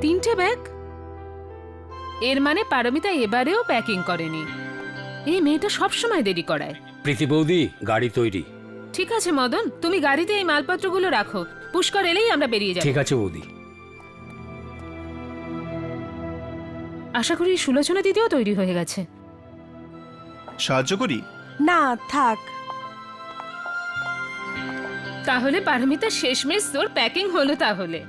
3টে ব্যাগ? এর মানে পারমিতা এবারেও প্যাকিং করেনি। এই মেয়েটা সবসময় দেরি করায়। প্রীতি বৌদি, গাড়ি তৈরি। ঠিক আছে মদন, তুমি গাড়িতে এই মালপত্রগুলো রাখো। পুষ্কর এলেই আমরা বেরিয়ে যাব। ঠিক আছে বৌদি। আশা করি সুলোচনা দিদিও তৈরি হয়ে গেছে। সাহায্য করি? না থাক। তাহলে পারমিতা শেষমেশ তোর প্যাকিং হলো তাহলে।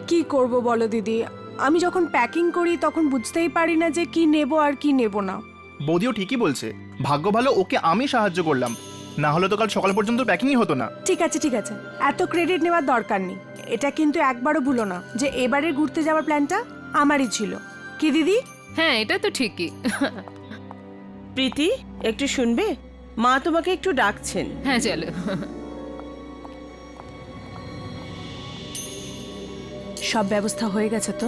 কি করব বলো দিদি, আমি যখন প্যাকিং করি তখন বুঝতেই পারি না যে কি নেব আর কি নেব না। বৌদিও ঠিকই বলছে, ভাগ্য ভালো ওকে আমি সাহায্য করলাম, না হলে তো কাল সকাল পর্যন্ত প্যাকিংই হতো না। ঠিক আছে ঠিক আছে, এত ক্রেডিট নেওয়ার দরকার নেই। এটা কিন্তু একবারও ভুলো না যে এবারে ঘুরতে যাওয়ার প্ল্যানটা আমারই ছিল। কি দিদি? হ্যাঁ, এটা তো ঠিকই। প্রীতি, একটু শুনবে? মা তোমাকে একটু ডাকছেন। হ্যাঁ চলো। সব ব্যবস্থা হয়ে গেছে তো?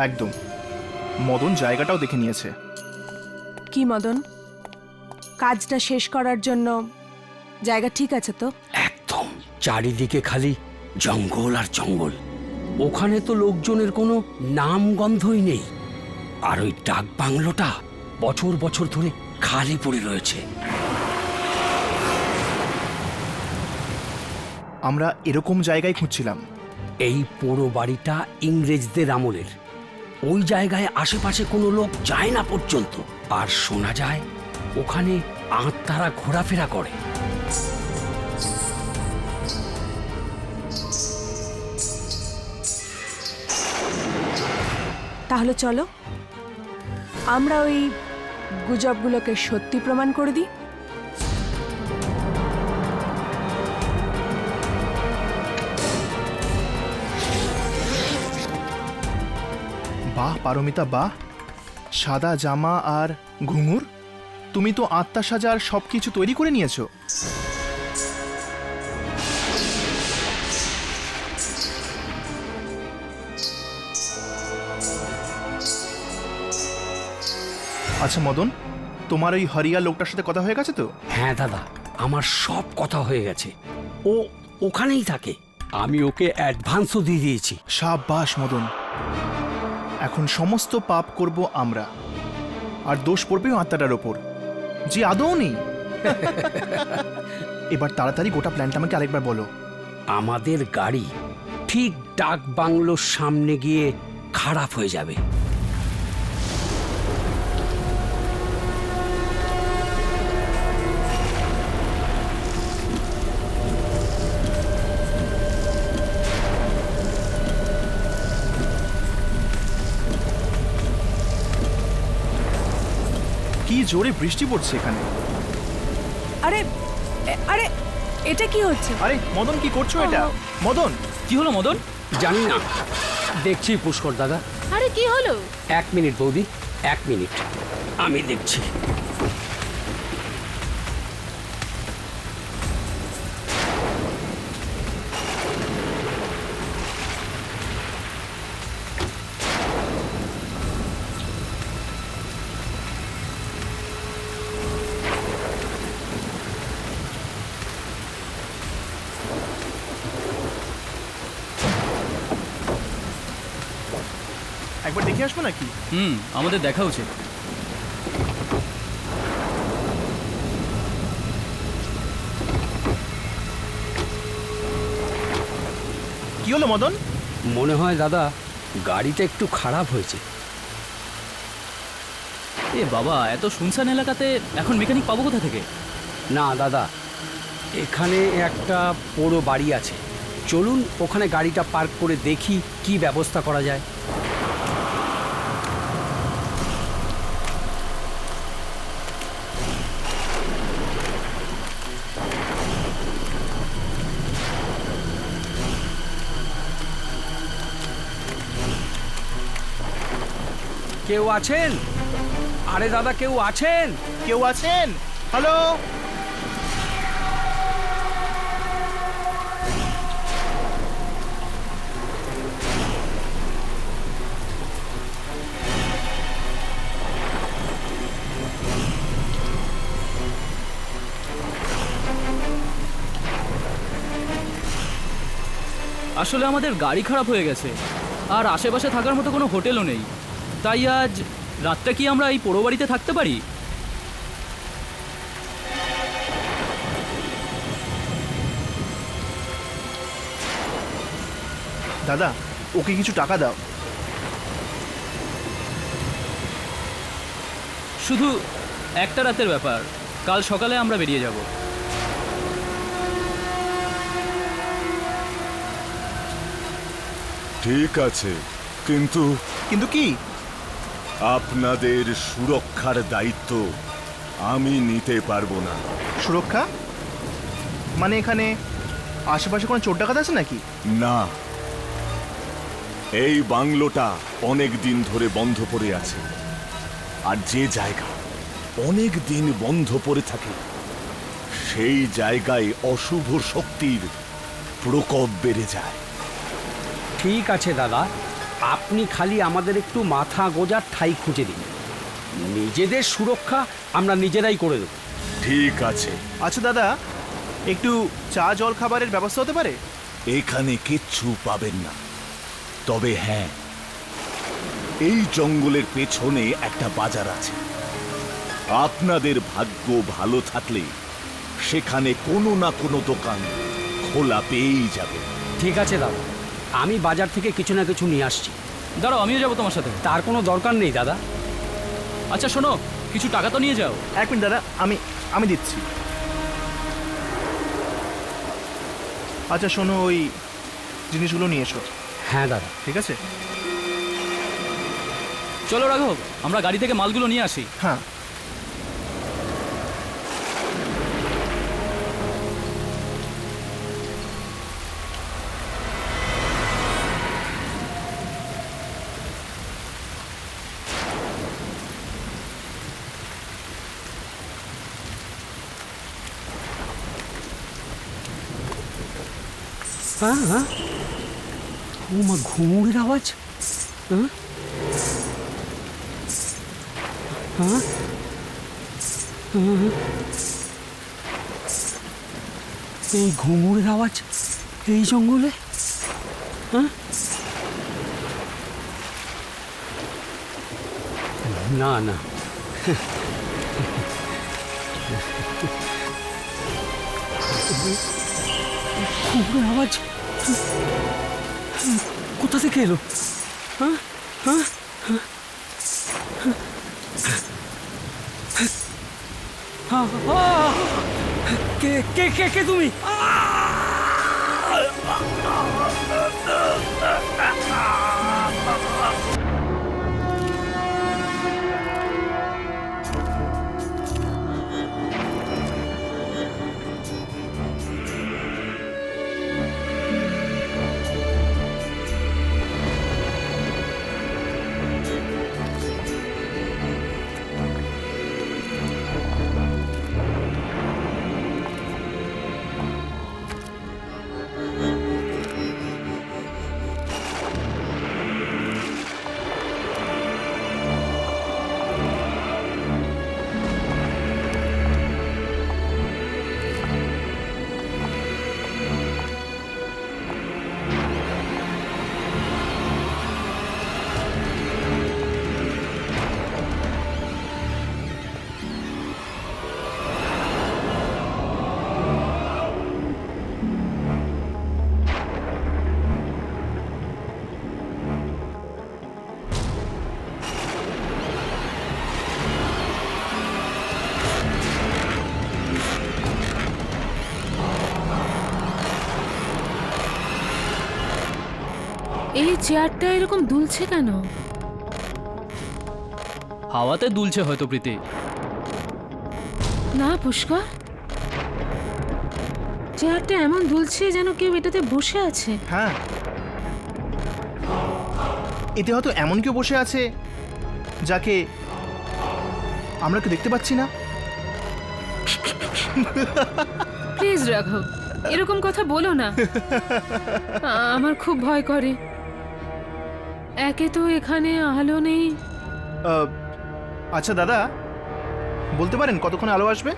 একদম। মদন জায়গাটাও দেখে নিয়েছে। কি মদন, কাজটা শেষ করার জন্য জায়গা ঠিক আছে তো? একদম, চারিদিকে খালি জঙ্গল আর জঙ্গল। ওখানে তো লোকজনের কোনো নাম গন্ধই নেই। আর ওই ডাক বাংলোটা বছর বছর ধরে খালি পড়ে রয়েছে। আমরা এরকম জায়গায় খুঁজছিলাম। এই পোড়ো বাড়িটা ইংরেজদের আমলের। ওই জায়গায় আশেপাশে কোনো লোক যায় না পর্যন্ত। আর শোনা যায় ওখানে আত্মারা ঘোরাফেরা করে। তাহলে চলো আমরা ওই গুজবগুলোকে সত্যি প্রমাণ করে দিই। বাহ পারমিতা বাহ, সাদা জামা আর ঘুঙুর, তুমি তো আত্মা সাজার সবকিছু তৈরি করে নিয়েছো। আচ্ছা মদন, তোমার ওই হরিয়া লোকটার সাথে কথা হয়ে গেছে তো? হ্যাঁ দাদা, আমার সব কথা হয়ে গেছে। ও ওখানেই থাকে। আমি ওকে অ্যাডভান্সও দিয়ে দিয়েছি। সাবাস মদন, এখন সমস্ত পাপ করব আমরা, আর দোষ পড়বে আত্মাটার ওপর যে আদৌ নেই। এবার তাড়াতাড়ি গোটা প্ল্যানটা আমাকে আরেকবার বলো। আমাদের গাড়ি ঠিক ডাক বাংলোর সামনে গিয়ে খারাপ হয়ে যাবে। কি জোরে বৃষ্টি পড়ছে এখানে। আরে আরে এটা কি হচ্ছে? আরে মদন, কি করছো এটা? মদন, কি হলো মদন? জানি না, দেখছি পুষ্কর দাদা। আরে কি হলো? 1 মিনিট বৌদি, 1 মিনিট, আমি দেখছি। একবার দেখে আসবো নাকি? আমাদের দেখা উচিত। কি হলো মদন? মনে হয় দাদা গাড়িটা একটু খারাপ হয়েছে। এ বাবা, এত শুনশান এলাকাতে এখন মেকানিক পাবো কোথা থেকে? না দাদা, এখানে একটা পোড়ো বাড়ি আছে। চলুন ওখানে গাড়িটা পার্ক করে দেখি কি ব্যবস্থা করা যায়। কেউ আছেন? আরে দাদা, কেউ আছেন? কেউ আছেন? হ্যালো? আসলে আমাদের গাড়ি খারাপ হয়ে গেছে, আর আশেপাশে থাকার মতো কোনো হোটেলও নেই। তাই আজ রাতটা কি আমরা এই পোড়ো বাড়িতে থাকতে পারি? দাদা, ওকে কিছু টাকা দাও। শুধু একটা রাতের ব্যাপার, কাল সকালে আমরা বেরিয়ে যাব। ঠিক আছে, কিন্তু কিন্তু কি? আপনাদের সুরক্ষার দায়িত্ব আমি নিতে পারবো না। সুরক্ষা মানে এখানে আশেপাশে কোনো চোর ডাকাত আছে নাকি? না, এই বাংলোটা অনেক দিন ধরে বন্ধ পড়ে আছে, আর যে জায়গা অনেক দিন বন্ধ পড়ে থাকে সেই জায়গায় অশুভ শক্তির প্রকোপ বেড়ে যায়। ঠিক আছে দাদা, আপনি খালি আমাদের একটু মাথা গোজার ঠাঁই খুঁজে দিন, নিজেদের সুরক্ষা আমরা নিজেরাই করে দেব। ঠিক আছে, আচ্ছা দাদা, একটু চা জল খাবারের ব্যবস্থা হতে পারে? এখানে কিচ্ছু পাবেন না, তবে হ্যাঁ, এই জঙ্গলের পেছনে একটা বাজার আছে। আপনাদের ভাগ্য ভালো থাকলে সেখানে কোনো না কোনো দোকান খোলা পেয়েই যাবে। ঠিক আছে দাদা, আমি বাজার থেকে কিছু না কিছু নিয়ে আসছি। দাঁড়াও, আমিও যাবো তোমার সাথে। তার কোনো দরকার নেই দাদা। আচ্ছা শোনো, কিছু টাকা তো নিয়ে যাও। এক মিনিট দাদা, আমি দিচ্ছি। আচ্ছা শোনো, ওই জিনিসগুলো নিয়ে এসো। হ্যাঁ দাদা। ঠিক আছে? চলো রাঘব, আমরা গাড়ি থেকে মালগুলো নিয়ে আসি। হ্যাঁ। হ্যাঁ হ্যাঁ, ও মা, ঘুঙুরের আওয়াজ। হ্যাঁ হ্যাঁ হ্যাঁ, এই ঘুঙুরের আওয়াজ এই জঙ্গলে? হ্যাঁ, না না, ঘুঙুরের আওয়াজ কোথা থেকে এলো? হ্যাঁ হ্যাঁ, কে কে কে কে তুমি? এই চেয়ারটা এরকম দুলছে কেন? হাওয়াতে দুলছে হয়তো প্রীতি। না পুষ্কর, চেয়ারটা এমন দুলছে যেন কেউ এটাতে বসে আছে। হ্যাঁ, এতে হয়তো এমন কেউ বসে আছে যাকে আমরা কেউ দেখতে পাচ্ছি না। প্লিজ রাঘব, এরকম কথা বলো না। আমার খুব ভয় করে। একে তো এখানে আলো নেই। আচ্ছা দাদা, বলতে পারেন কতক্ষণ আলো আসবে?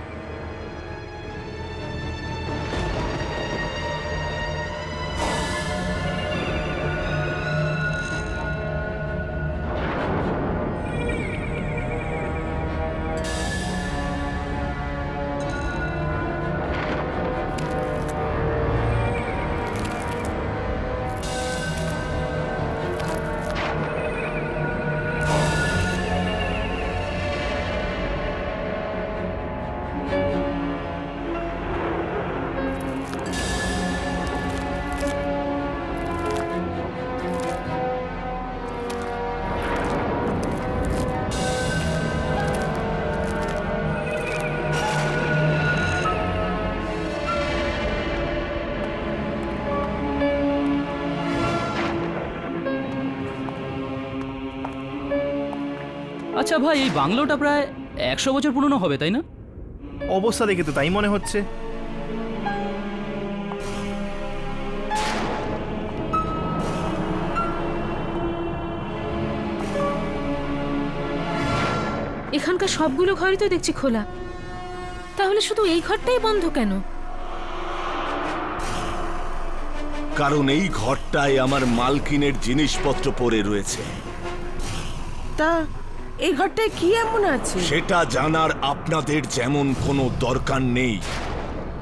আচ্ছা ভাই, এই বাংলোটা প্রায় 100 বছর পুরনো হবে, তাই না? অবস্থা দেখে তো তাই মনে হচ্ছে। এখানকার সবগুলো ঘরই তো দেখছি খোলা, তাহলে শুধু এই ঘরটাই বন্ধ কেন? কারণ এই ঘরটায় আমার মালকিনের জিনিসপত্র পড়ে রয়েছে। তা এই ঘরটায় কি এমন আছে? সেটা জানার আপনাদের যেমন কোনো দরকার নেই,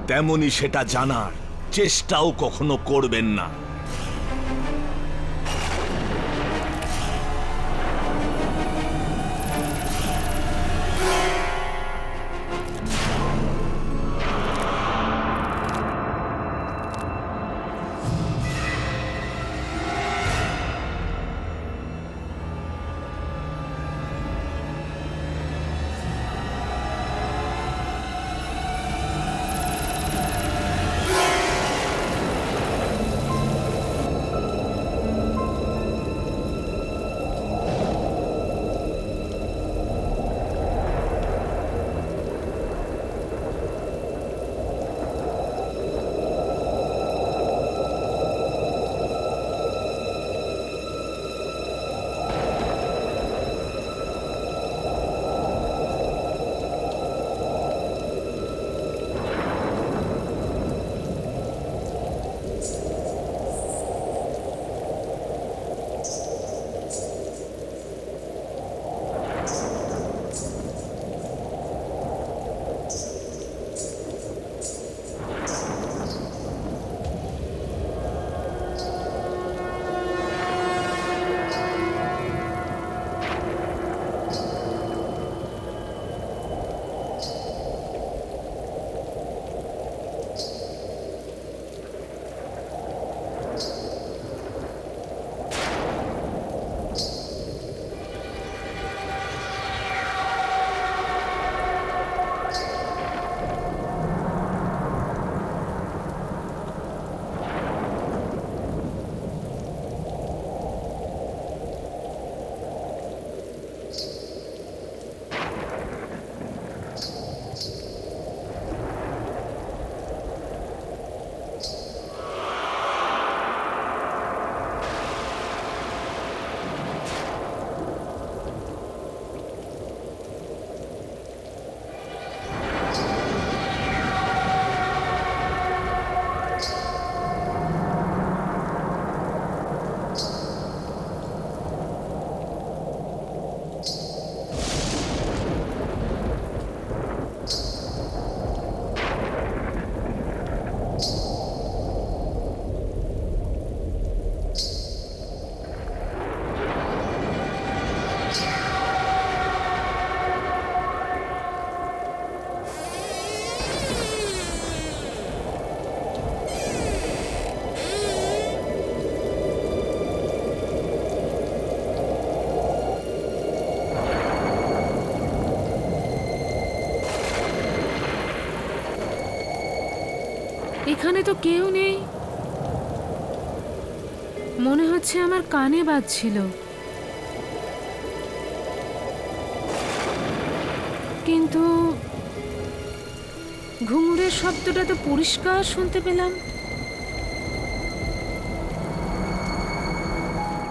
তেমনি সেটা জানার চেষ্টাও কখনো করবেন না। এখানে তো কেউ নেই, মনে হচ্ছে আমার কানে বাজছিল, কিন্তু ঘুঙুরের শব্দটা তো পরিষ্কার শুনতে পেলাম।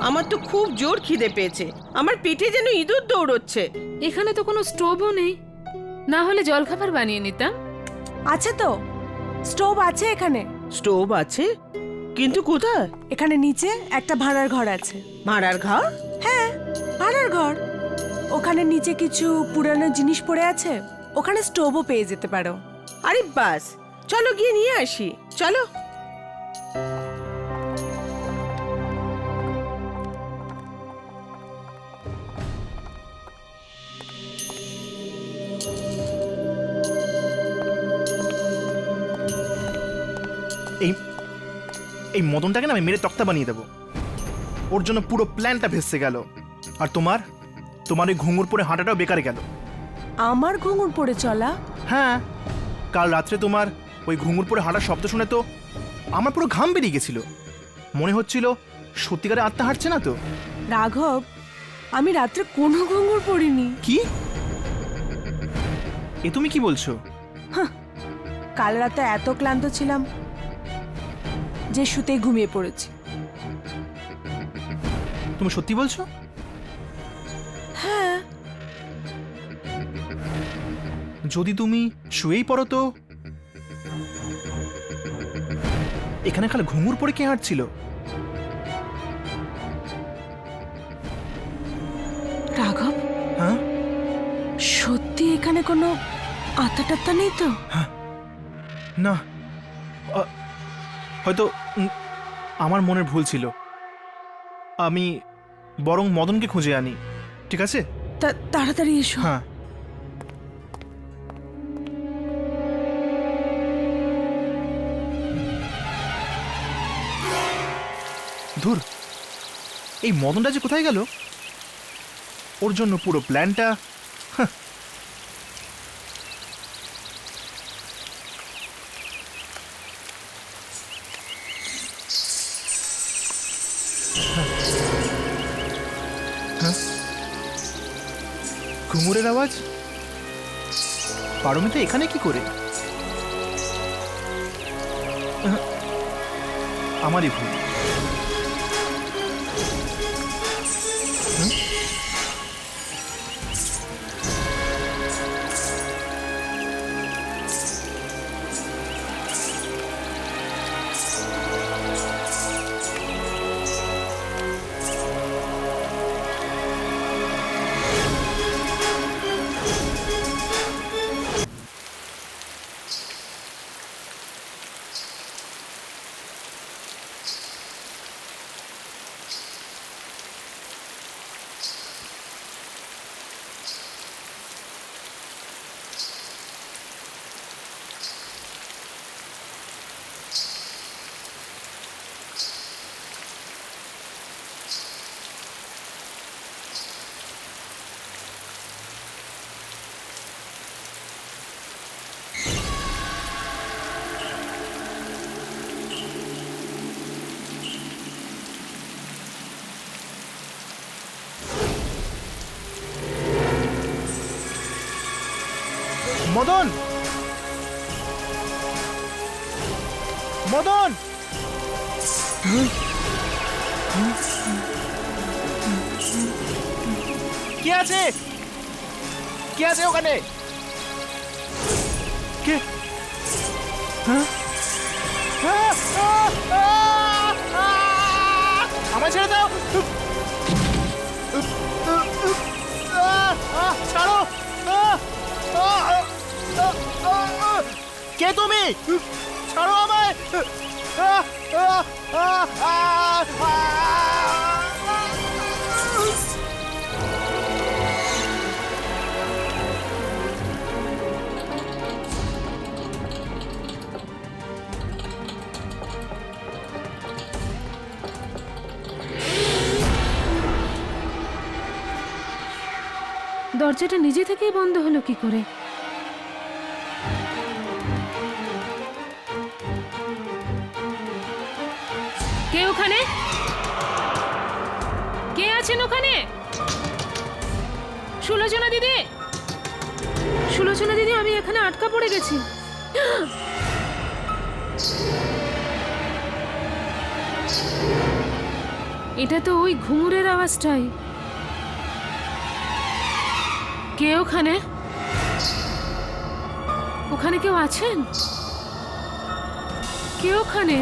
আমার তো খুব জোর খিদে পেয়েছে, আমার পেটে যেন ইঁদুর দৌড়চ্ছে। এখানে তো কোনো স্টোভও নেই, না হলে জলখাবার বানিয়ে নিতাম। আছে তো, স্টোভ আছে এখানে। স্টোভ আছে, কিন্তু কোথায়? এখানে নিচে একটা ভাড়ার ঘর আছে। ভাড়ার ঘর? হ্যাঁ, ভাড়ার ঘর। ওখানে নিচে কিছু পুরানো জিনিস পড়ে আছে, ওখানে স্টোভও পেয়ে যেতে পারো। আরে বাস, চলো গিয়ে নিয়ে আসি, চলো। এই এই মদনটাকে না আমি মেরে তক্তা বানিয়ে দেবো। ওর জন্য পুরো প্ল্যানটা ভেসে গেল। আর তোমার ওই ঘুঙুর পরে হাঁটাটাও বেকার গেল। আমার ঘুঙুর পড়ে চলা? হ্যাঁ, কাল রাত্রে তোমার ওই ঘুঙুর পরে হাঁটার শব্দ শুনে তো আমার পুরো ঘাম বেরিয়ে গেছিল। মনে হচ্ছিল সত্যিকারে আত্মা হাঁটছে না তো। রাঘব, আমি রাত্রে কোনো ঘুঙুর পড়িনি। কি এ তুমি কি বলছো? কাল রাতে এত ক্লান্ত ছিলাম যে শুতে ঘুমিয়ে পড়েছি। তুমি সত্যি বলছো? হ্যাঁ। যদি তুমি শুয়েই পড়ো তো এখানে খালি ঘুঙুর পরে কে হাঁটছিল? রাঘব, হ্যাঁ সত্যি এখানে কোনো আত্মা নেই তো? না, হয়তো আমার মনের ভুল ছিল। আমি বরং মদনকে খুঁজে আনি, ঠিক আছে? তাড়াতাড়ি এসো। হ্যাঁ। ধুর, এই মদনটা যে কোথায় গেল? ওর জন্য পুরো প্ল্যানটা। ঘুঙুরের আওয়াজ পারমিতা এখানে কি করে? আমারই ভুল। মদন, মদন, কে আছে? কে আছে ওখানে? কে? আমায় ছেড়ে দাও। ছাড়ো। কে তুমি? ছাড়ো আমায়। দরজাটা নিজে থেকেই বন্ধ হলো কি করে? কে ওখানে? কে আছেন ওখানে? সুলোচনা দিদি, সুলোচনা দিদি, আমি এখানে আটকা পড়ে গেছি। এটা তো ওই ঘুঙুরের আওয়াজটাই। কে ওখানে? ওখানে কেউ আছেন? কে ওখানে?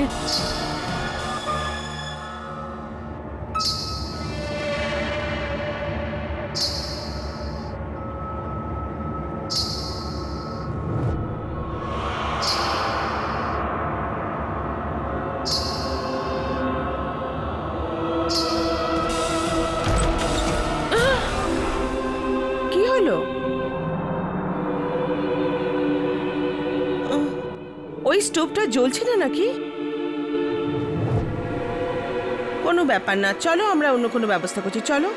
কি হলো? ওই স্টোভটা জ্বলছে না নাকি? কোনো ব্যাপার না, চলো আমরা অন্য কোনো ব্যবস্থা করছি। চলো।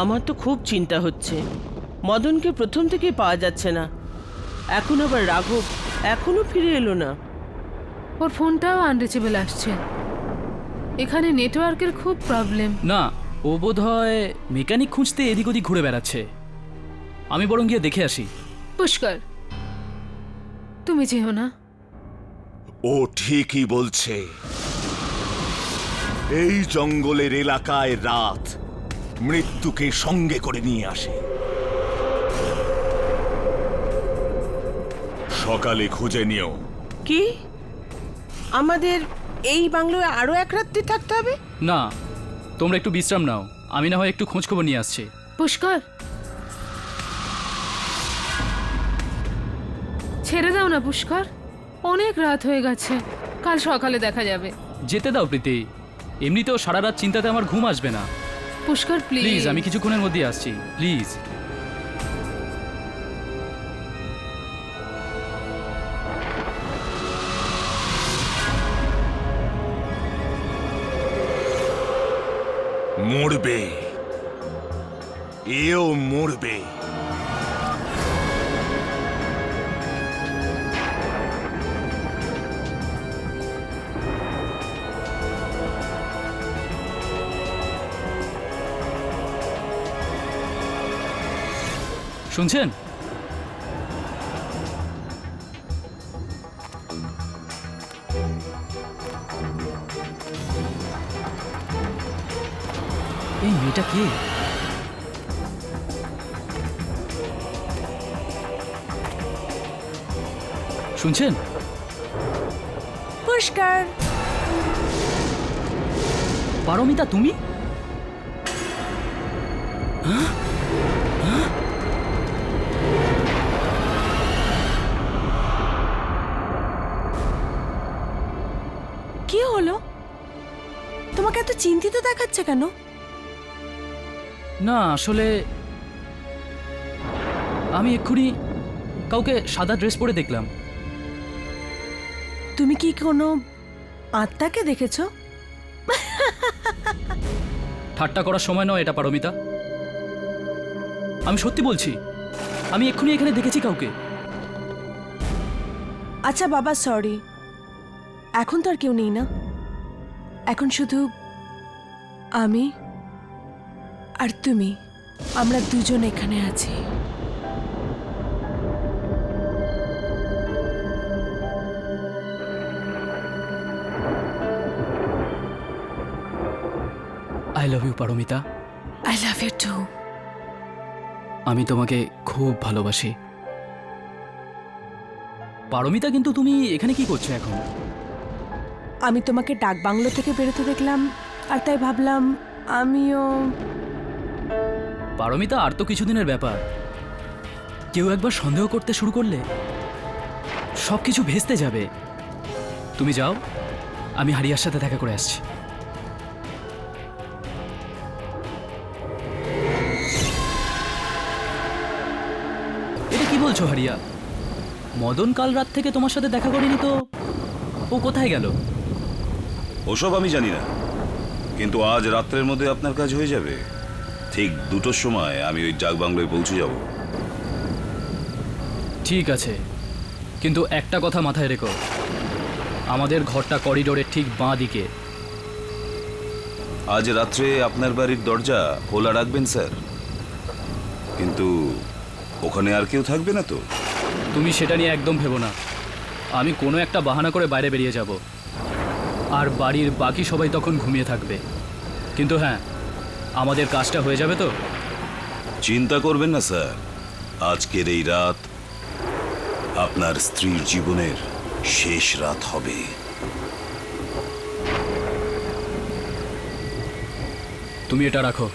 আমার তো খুব চিন্তা হচ্ছে। মদনকে প্রথম থেকে পাওয়া যাচ্ছে না, এখন আবার রাঘব এখনো ফিরে এলো না। ওর ফোনটাও আনরিচেবল আসছে। এখানে নেটওয়ার্কের খুব প্রবলেম। না, ও বোধ হয় মেকানিক খুঁজতে এদিক ওদিক ঘুরে বেড়াচ্ছে। আমি বরং গিয়ে দেখে আসি। পুষ্কর, তুমি যেও না। ও ঠিকই বলছে। এই জঙ্গলের এলাকায় রাত মৃত্যুকে সঙ্গে করে নিয়ে আসে। সকালে খুঁজে নিও। কি আমাদের এই বাংলোয় আরো এক রাত্রি থাকতে হবে? না, তোমরা একটু বিশ্রাম নাও, আমি না হয় একটু খোঁজ খবর নিয়ে আসছি। পুষ্কর, ছেড়ে দাও না পুষ্কর, অনেক রাত হয়ে গেছে, কাল সকালে দেখা যাবে। যেতে দাও প্রীতি, এমনিতেও সারা রাত চিন্তাতে আমার ঘুম আসবে না। Pushkar please, please. আমি কিছুক্ষণের মধ্যেই আসছি, প্লিজ। মরবে, এও মরবে। শুনছেন? এই মেয়েটা কে? শুনছেন? পুষ্কর, পারমিতা, তুমি? কি হলো? তোমাকে এত চিন্তিত দেখাচ্ছে কেন? না, আসলে আমি এক্ষুনি কাউকে সাদা ড্রেস পরে দেখলাম। তুমি কি কোনো আত্মাকে দেখেছো? ঠাট্টা করার সময় নয় এটা, পারমিতা। আমি সত্যি বলছি, আমি এক্ষুনি এখানে দেখেছি কাউকে। আচ্ছা বাবা, সরি, এখন তো আর কেউ নেই না, এখন শুধু আমি আর তুমি, আমরা দুজন এখানে আছি। I love you Paromita. I love you too. আমি তোমাকে খুব ভালোবাসি পারমিতা। কিন্তু তুমি এখানে কি করছো এখন? আমি তোমাকে ডাক বাংলো থেকে বেরোতে দেখলাম, আর তাই ভাবলাম আমিও। পারমিতা, আর তো কিছুদিনের ব্যাপার। কেউ একবার সন্দেহ করতে শুরু করলে সবকিছু ভেস্তে যাবে। তুমি যাও, আমি হারিয়ার সাথে দেখা করে আসছি। এটা কি বলছো হারিয়া? মদন কাল রাত থেকে তোমার সাথে দেখা করেনি তো ও কোথায় গেল? ওসব আমি জানি না, কিন্তু আজ রাত্রের মধ্যে আপনার কাজ হয়ে যাবে। ঠিক 2টোর সময় আমি ওই ডাক বাংলোয় পৌঁছে যাব। ঠিক আছে, কিন্তু একটা কথা মাথায় রেখো, আমাদের ঘরটা করিডোরের ঠিক বাঁ দিকে। আজ রাত্রে আপনার বাড়ির দরজা খোলা রাখবেন স্যার, কিন্তু ওখানে আর কেউ থাকবে না তো? তুমি সেটা নিয়ে একদম ভেবো না। আমি কোনো একটা বাহানা করে বাইরে বেরিয়ে যাব, আর বাড়ির বাকি সবাই তখন ঘুমিয়ে থাকবে। কিন্তু হ্যাঁ, আমাদের কাজটা হয়ে যাবে তো? চিন্তা করবেন না স্যার, আজকের এই রাত আপনার স্ত্রীর জীবনের শেষ রাত হবে। তুমি এটা রাখো।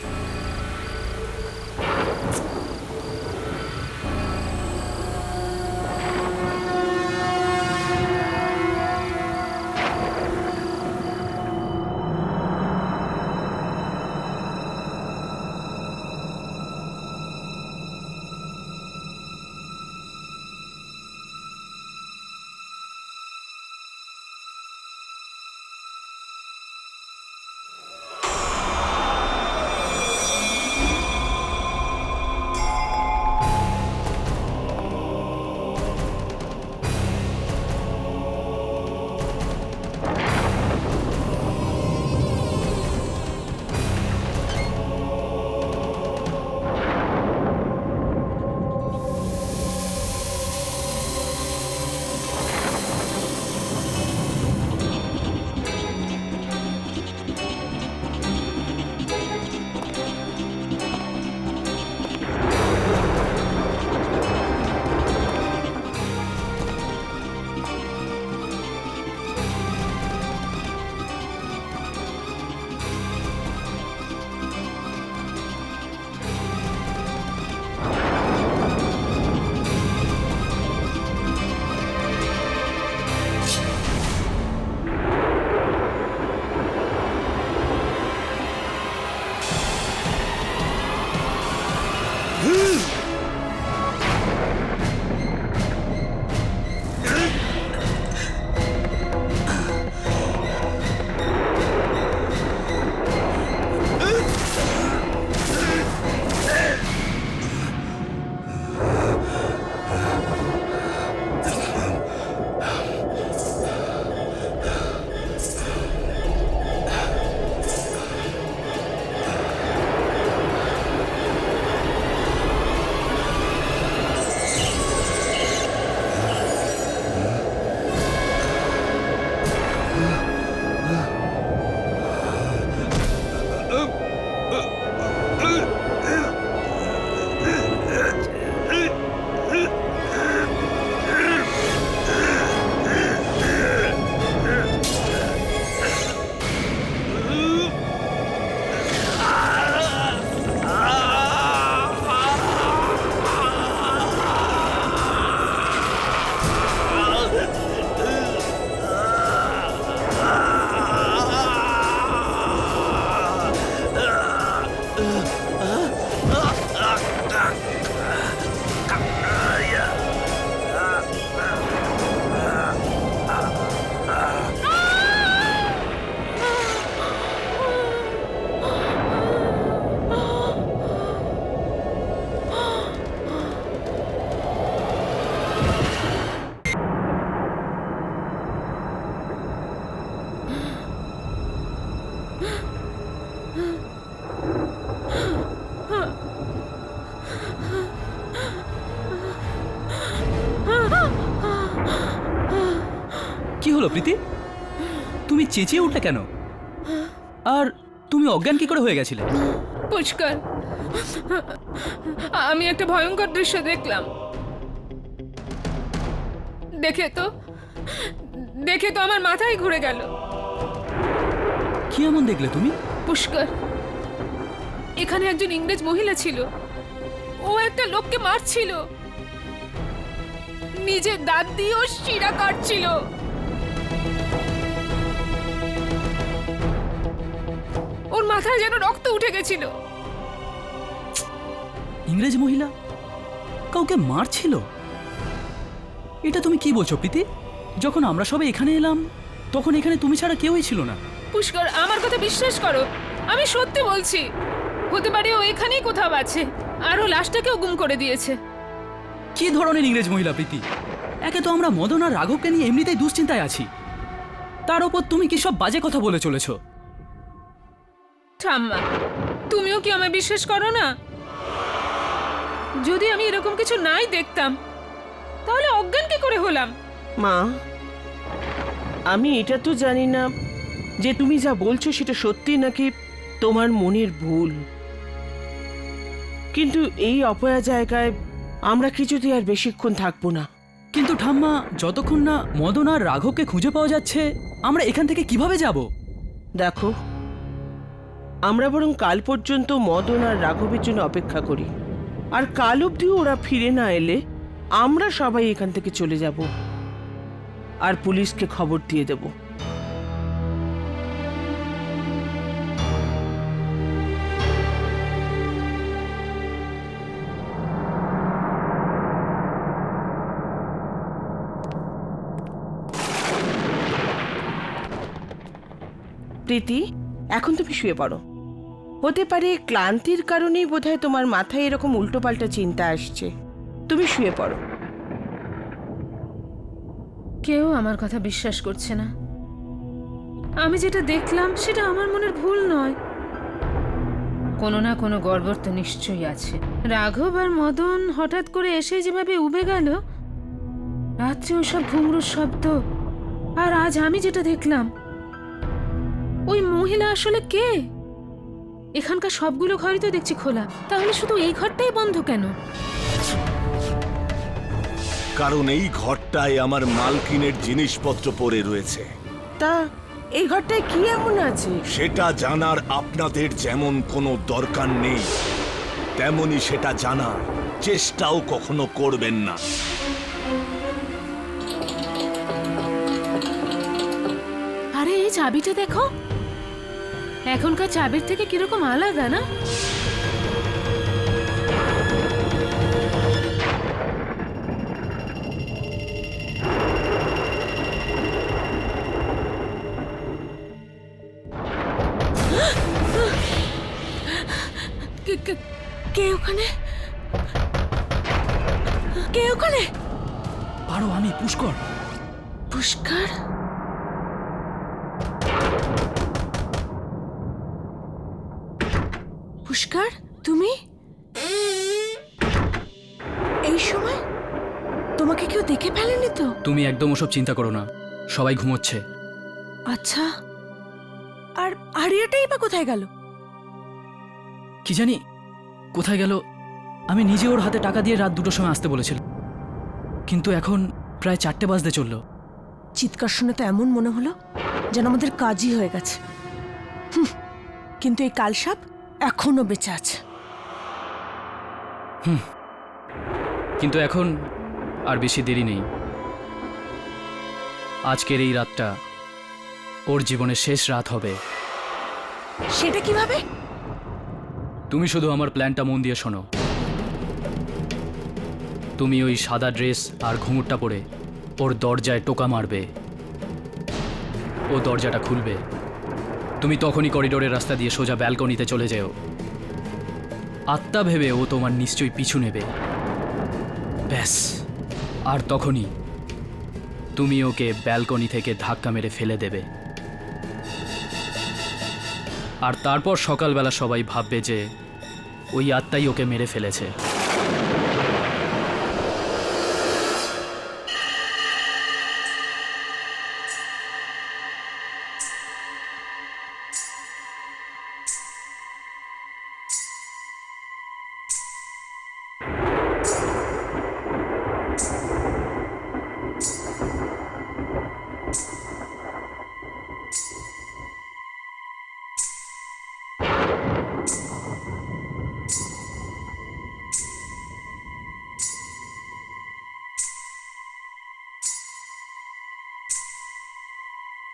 প্রীতি? তুমি চেঁচিয়ে উঠলে কেন? আর তুমি অজ্ঞান কি করে হয়ে গেছিলে? পুষ্কর, আমি একটা ভয়ঙ্কর দৃশ্য দেখলাম। দেখে তো আমার মাথায় ঘুরে গেল। কি এমন দেখলে তুমি? পুষ্কর, এখানে একজন ইংরেজ মহিলা ছিল। ও একটা লোককে মারছিল, নিজের দাঁত দিয়ে ও শিরা কাটছিল। ওর মাথায় যেন রক্ত উঠে গেছিল। ইংরেজ মহিলা কাউকে মারছিল? এটা তুমি কি বলছো প্রীতি? যখন আমরা সবাই এখানে এলাম তখন এখানে তুমি ছাড়া কেউই ছিল না। পুষ্কর, আমার কথা বিশ্বাস করো, আমি সত্যি বলছি। হতে পারে ও এখানেই কোথাও আছে, আর ও লাশটাকেও গুম করে দিয়েছে। কি ধরনের ইংরেজ মহিলা প্রীতি? একে তো আমরা মদন আর রাঘবকে নিয়ে এমনিতেই দুশ্চিন্তায় আছি, তার উপর তুমি কি সব বাজে কথা বলে চলেছো। ঠাম্মা, তুমিও কি আমায় বিশ্বাস করো না? যদি আমি এরকম কিছু নাই দেখতাম তাহলে অজ্ঞান কি করে হলাম? মা, আমি এটা তো জানি না যে তুমি যা বলছো সেটা সত্যি নাকি তোমার মনের ভুল, কিন্তু এই অপয়া জায়গায় আমরা কিছুতেই আর বেশিক্ষণ থাকবো না। কিন্তু ঠাম্মা, যতক্ষণ না মদন আর রাঘবকে খুঁজে পাওয়া যাচ্ছে আমরা এখান থেকে কিভাবে যাব? দেখো, আমরা বরং কাল পর্যন্ত মদন আর রাঘবের জন্য অপেক্ষা করি, আর কাল অবধিও ওরা ফিরে না এলে আমরা সবাই এখান থেকে চলে যাব আর পুলিশকে খবর দিয়ে দেব। প্রীতি, এখন তুমি শুয়ে পড়ো। হতে পারে ক্লান্তির কারণেই বোধহয় তোমার মাথায় এরকম উল্টোপাল্টা চিন্তা আসছে। তুমি শুয়ে পড়ো। কেউ আমার কথা বিশ্বাস করছে না। আমি যেটা দেখলাম সেটা আমার মনের ভুল নয়। কোনো না কোনো গড়বড় তো নিশ্চয়ই আছে। রাঘব আর মদন হঠাৎ করে এসে যেভাবে উবে গেল, রাত্রে ওসব ঘুঙরুর শব্দ, আর আজ আমি যেটা দেখলাম, ওই মহিলা আসলে কে? এখানকার সবগুলো ঘরই তো দেখছি খোলা, তাহলে শুধু এই ঘরটাই বন্ধ কেন? কারণ এই ঘরটায় আমার মালকিনের জিনিসপত্র পড়ে রয়েছে। তা এই ঘরটায় কি এমন আছে? সেটা জানার আপনাদের যেমন কোনো দরকার নেই, তেমনি সেটা জানার চেষ্টাও কখনো করবেন না। আরে এই চাবিটা দেখো, এখনকার চাবির থেকে কিরকম আলাদা না? কে ওখানে? কে ওখানে? আরো আমি, পুষ্কর। পুষ্কর? পুষ্কর, তুমি এই সময়? তোমাকে কেউ দেখে ফেলেনি তো? তুমি একদম ওসব চিন্তা করো না, সবাই ঘুমোচ্ছে। আচ্ছা, আর আরিয়াটাই বা কোথায় গেল? কি জানি কোথায় গেল। আমি নিজে ওর হাতে টাকা দিয়ে রাত 2টোর সময় আসতে বলেছিলাম, কিন্তু এখন প্রায় 4টে বাজতে চললো। চিৎকার শুনে তো এমন মনে হলো যেন আমাদের কাজই হয়ে গেছে। কিন্তু এই কালসাপ এখনো বেঁচে আছে। কিন্তু এখন আর বেশি দেরি নেই। আজকের এই রাতটা ওর জীবনের শেষ রাত হবে। সেটা কিভাবে? তুমি শুধু আমার প্ল্যানটা মন দিয়ে শোনো। তুমি ওই সাদা ড্রেস আর ঘুঙুরটা পরে ওর দরজায় টোকা মারবে, ও দরজাটা খুলবে। তুমি তখনই করিডোরের রাস্তা দিয়ে সোজা ব্যালকনিতে চলে যেও। আত্মা ভেবে ও তোমার নিশ্চয়ই পিছু নেবে, ব্যাস। আর তখনই তুমি ওকে ব্যালকনি থেকে ধাক্কা মেরে ফেলে দেবে। আর তারপর সকালবেলা সবাই ভাববে যে ওই আত্মাই ওকে মেরে ফেলেছে।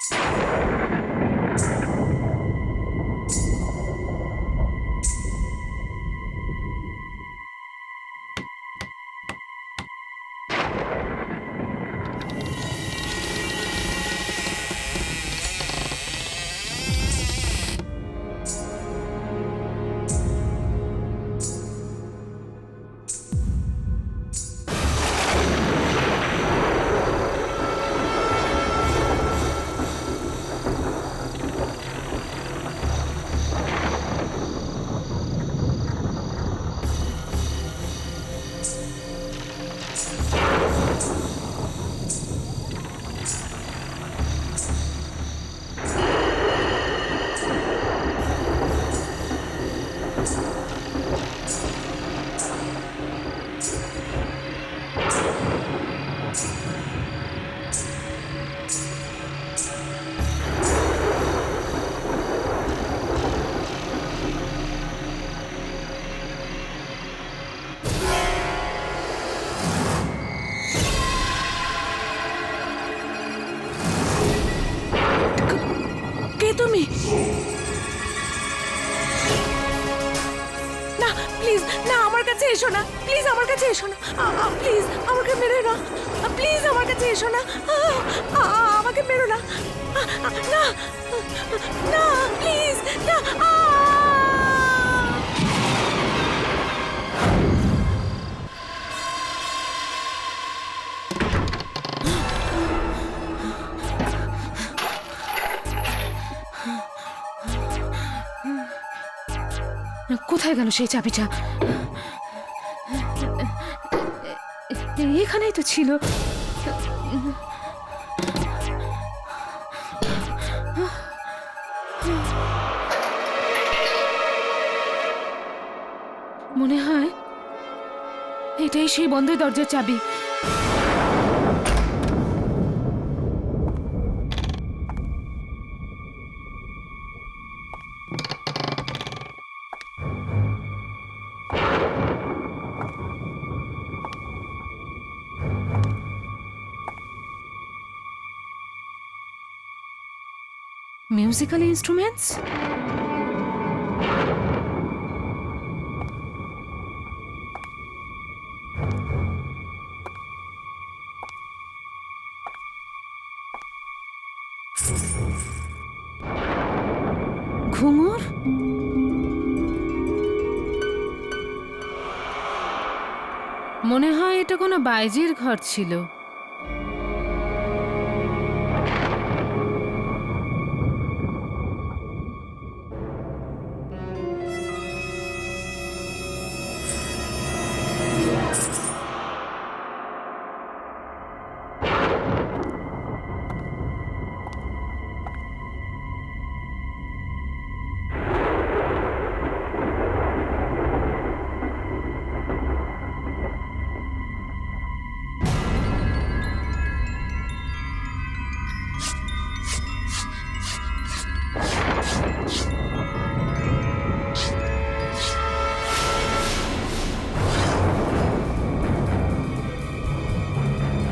কে তুমি? না প্লিজ, না আমার কাছে এসো না, প্লিজ আমার কাছে এসো না, প্লিজ আমাকে মেরো না, প্লিজ আমার কাছে এসো না, আমাকে মেরো না, না না প্লিজ না। কোথায় গেল সেই চাবিটা? এখানেই তো ছিল। মনে হয় এটাই সেই বন্ধ দরজার চাবি। Musical instruments? ঘুঙুর? মনে হয় এটা কোনো বাইজির ঘর ছিল।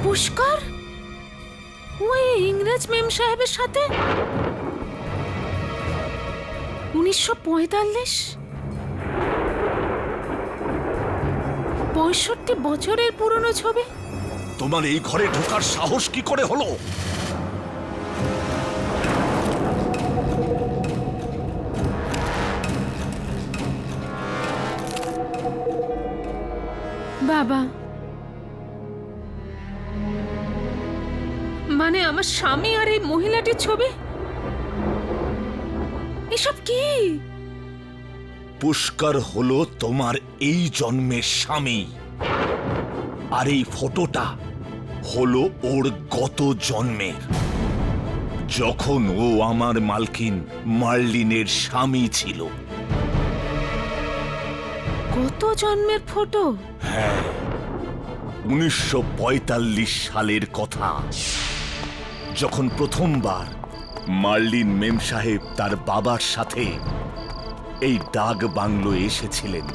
পুষ্কর ওই ইংরেজ মেম সাহেবের সাথে 1945 65 বছরের পুরনো ছবি। তোমার এই ঘরে ঢোকার সাহস কি করে হলো? বাবা, মানে আমার স্বামী আর এই মহিলাটির ছবি, এসব কি? পুষ্কর হলো তোমার এই জন্মের স্বামী, আর এই ফটোটা হলো ওর গত জন্মের, যখন ও আমার মালকিন মার্লিনের স্বামী ছিল। কত জন্মের ফটো? হ্যাঁ, 1945 সালের কথা, যখন প্রথমবার মার্লিন মেম সাহেব তার বাবার সাথে এই ডাক বাংলো এসেছিলেন।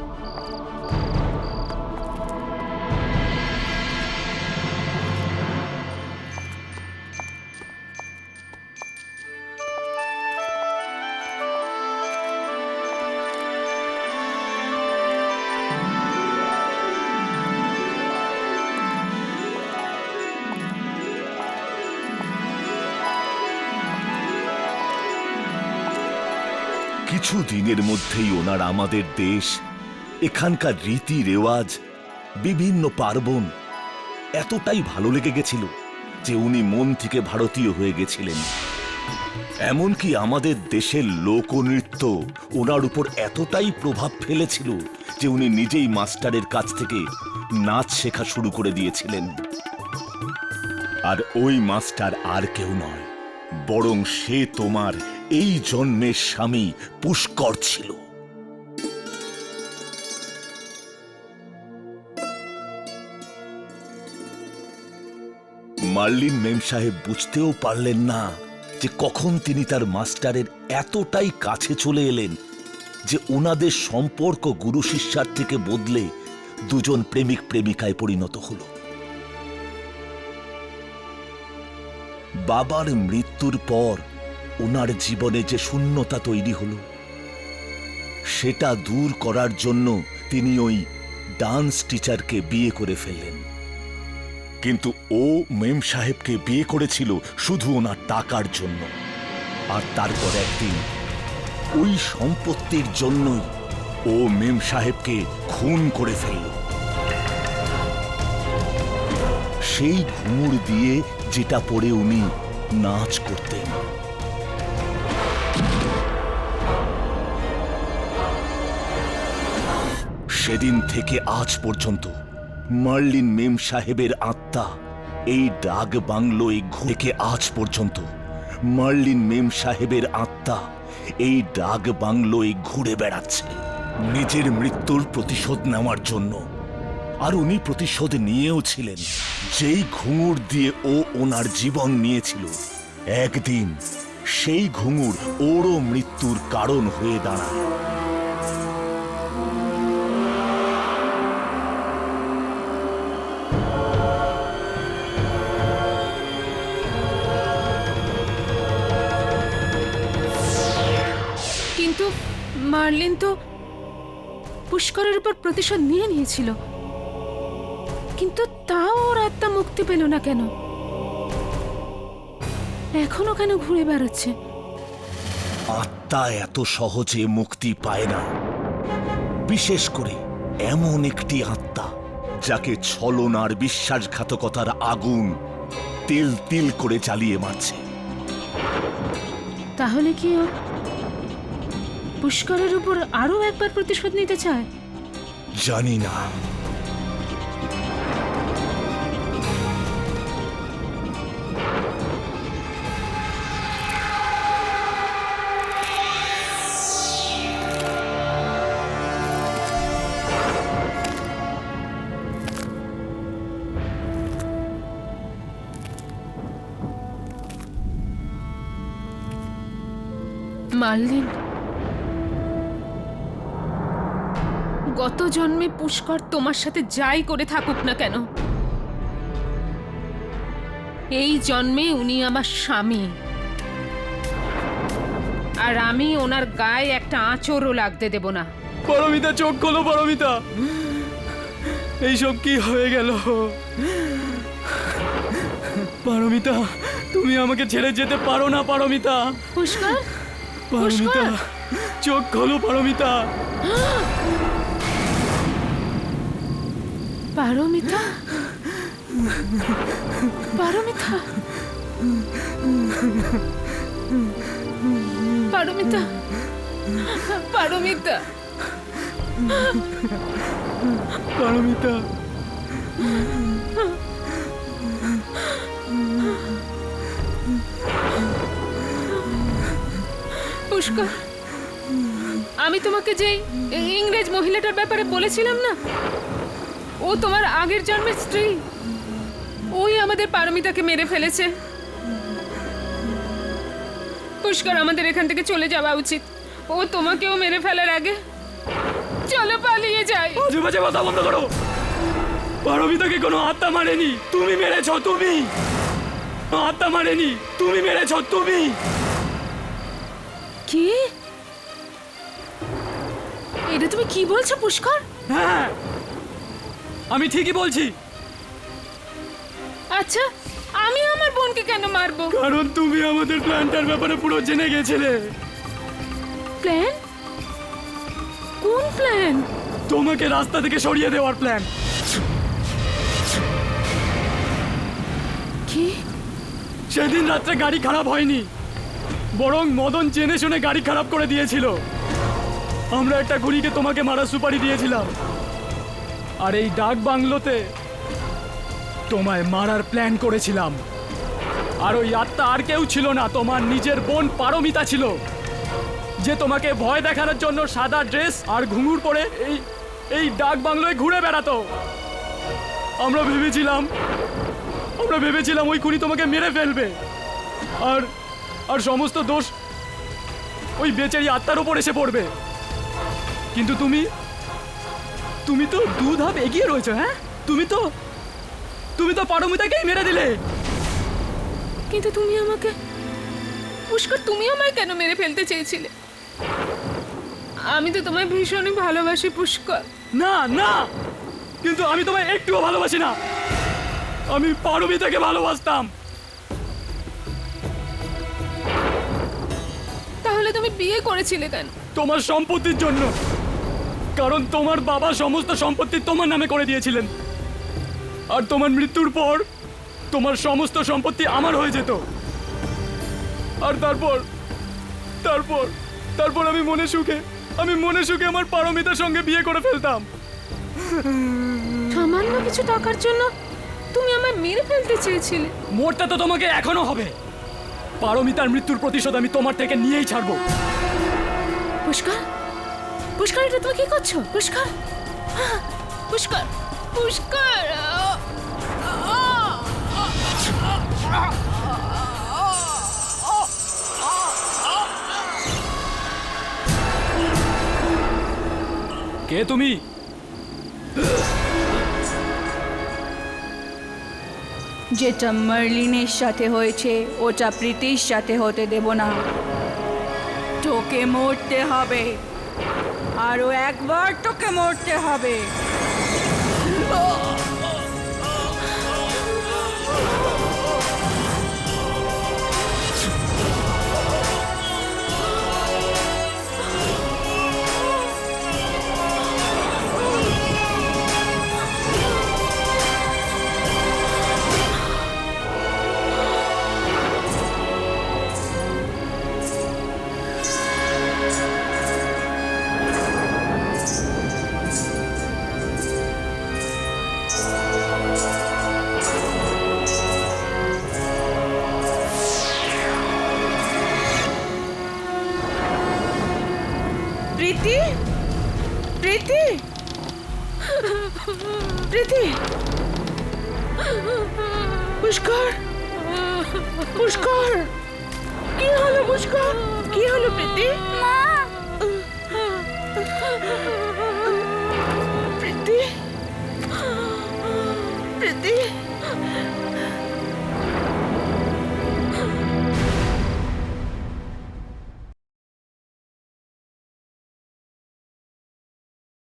কিছু দিনের মধ্যেই ওনার আমাদের দেশ, এখানকার রীতি রেওয়াজ, বিভিন্ন পার্বণ এতটাই ভালো লেগে গেছিল যে উনি মন থেকে ভারতীয় হয়ে গেছিলেন। এমনকি আমাদের দেশের লোকনৃত্য ওনার উপর এতটাই প্রভাব ফেলেছিল যে উনি নিজেই মাস্টারের কাছ থেকে নাচ শেখা শুরু করে দিয়েছিলেন। আর ওই মাস্টার আর কেউ নয়, বরং সে তোমার এই জন্মের স্বামী পুষ্কর ছিল। মার্লিন মেম সাহেব বুঝতেও পারলেন না যে কখন তিনি তার মাস্টারের এতটাই কাছে চলে এলেন যে ওনাদের সম্পর্ক গুরু শিষ্যার থেকে বদলে দুজন প্রেমিক প্রেমিকায় পরিণত হল। বাবার মৃত্যুর পর ওনার জীবনে যে শূন্যতা তৈরি হলো সেটা দূর করার জন্য তিনি ওই ডান্স টিচারকে বিয়ে করে ফেললেন। কিন্তু ও মেম সাহেবকে বিয়ে করেছিল শুধু ওনার টাকার জন্য। আর তারপর একদিন ওই সম্পত্তির জন্যই ও মেম সাহেবকে খুন করে ফেলল। সেই ঘুঙুর দিয়ে যেটা পরে উনি নাচ করতেন। সেদিন থেকে আজ পর্যন্ত মার্লিন মেম সাহেবের আত্মা এই ডাক বাংলোয় থেকে আজ পর্যন্ত মার্লিন মেম সাহেবের আত্মা এই ডাক বাংলোয় ঘুরে বেড়াচ্ছে নিজের মৃত্যুর প্রতিশোধ নেওয়ার জন্য। আর উনি প্রতিশোধ নিয়েও ছিলেন। যেই ঘুঙুর দিয়ে ও ওনার জীবন নিয়েছিল, একদিন সেই ঘুঙুর ওরও মৃত্যুর কারণ হয়ে দাঁড়ায়। কিন্তু মার্লিন তো পুষ্করের উপর প্রতিশোধ নিয়ে নিয়েছিল, কিন্তু তাও ওর আত্মা মুক্তি পেল না কেন? এখনো কেন ঘুরে বেড়াচ্ছে? আত্মা এত সহজে মুক্তি পায় না, বিশেষ করে এমন একটি আত্মা যাকে ছলনার বিশ্বাসঘাতকতার আগুন তিল তিল করে জ্বালিয়ে মারছে। তাহলে কি ও পুষ্করের উপর আরো একবার প্রতিশোধ নিতে চায়? জানি না। মার্লিন, গত জন্মে পুষ্কর তোমার সাথে যাই করে থাকুক না কেন, এই জন্মে উনি আমার স্বামী। আর আমি ওনার গায়ে একটা আঁচড়ও লাগতে দেব না। পারমিতা, চোখ খোলো পারমিতা। এইসব কি হয়ে গেল? পারমিতা, তুমি আমাকে ছেড়ে যেতে পারো না পারমিতা। পুষ্কর, পারমিতা, চোখ খোলো পারমিতা। পারমিতা, পারমিতা, পারমিতা, পারমিতা, পারমিতা। পুষ্কর, আমি তোমাকে যেই ইংরেজ মহিলাটার ব্যাপারে বলেছিলাম না, ও তোমার আগের জন্মের স্ত্রী। ওই আমাদের পারমিতাকে মেরে ফেলেছে। পুষ্কর, আমাদের এখান থেকে চলে যাওয়া উচিত। ও তোমাকেও মেরে ফেলার আগে। চলো পালিয়ে যাই। বাজে বাজে কথা বন্ধ করো। পারমিতাকে কোনো আত্মা মারেনি, তুমি মেরেছ। তুমি আত্মা মারেনি, তুমি মেরেছ। তুমি কি? এটা তুমি কি বলছো পুষ্কর? হ্যাঁ, আমি ঠিকই বলছি। আচ্ছা, আমি আমার বোনকে কেন মারবো? কারণ তুমি আমাদের প্ল্যানটার ব্যাপারে পুরো জেনে গেছিলে। প্ল্যান? কোন প্ল্যান? তোমাকে রাস্তা থেকে সরিয়ে দেওয়ার প্ল্যান। কি? সেদিন রাত্রে গাড়ি খারাপ হয়নি, বরং মদন জেনে শুনে গাড়ি খারাপ করে দিয়েছিল। আমরা একটা গুলিকে তোমাকে মারা সুপারি দিয়েছিলাম, আর এই ডাক বাংলোতে তোমায় মারার প্ল্যান করেছিলাম। আর ওই আত্মা আর কেউ ছিল না, তোমার নিজের বোন পারমিতা ছিল, যে তোমাকে ভয় দেখানোর জন্য সাদা ড্রেস আর ঘুঙুর পরে এই ডাক বাংলোয় ঘুরে বেড়াতো। আমরা ভেবেছিলাম ওই খুনি তোমাকে মেরে ফেলবে, আর সমস্ত দোষ ওই বেচারি আত্মার উপর এসে পড়বে। কিন্তু তুমি তো 2 ধাপ এগিয়ে রয়েছো। হ্যাঁ, তুমি তো পারমিতাকেই মেরে দিলে। কিন্তু তুমি আমাকে, পুষ্কর, তুমি আমায় কেন মেরে ফেলতে চেয়েছিলে? আমি তো তোমায় ভীষণই ভালোবাসি পুষ্কর। না না, কিন্তু আমি তোমায় একটুও ভালোবাসি না। আমি পারমিতাকে ভালোবাসতাম। তাহলে তুমি বিয়ে করেছিলে কেন? তোমার সম্পত্তির জন্য, কারণ তোমার বাবা সমস্ত সম্পত্তি তোমার নামে করে দিয়েছিলেন, আর তোমার মৃত্যুর পর তোমার সমস্ত সম্পত্তি আমার হয়ে যেত। আর তারপর আমি মনে সুখে আমার পারমিতার সঙ্গে বিয়ে করে ফেলতাম। সামান্য কিছু টাকার জন্য তুমি আমায় মেরে ফেলতে চেয়েছিলে? মরতে তো তোমাকে এখনো হবে। পারমিতার মৃত্যুর প্রতিশোধ আমি তোমার থেকে নিয়েই ছাড়বো। পুষ্কর, পুষ্কর, এটা তুমি কি করছো? পুষ্কর, পুষ্কর, পুষ্কর! কে তুমি? যেটা মার্লিনের সাথে হয়েছে ওটা প্রীতির সাথে হতে দেব না। তোকে মরতে হবে, আরো একবার তোকে মরতে হবে। প্রীতি, প্রীতি, প্রীতি! পুষ্কর, পুষ্কর, কি হলো পুষ্কর?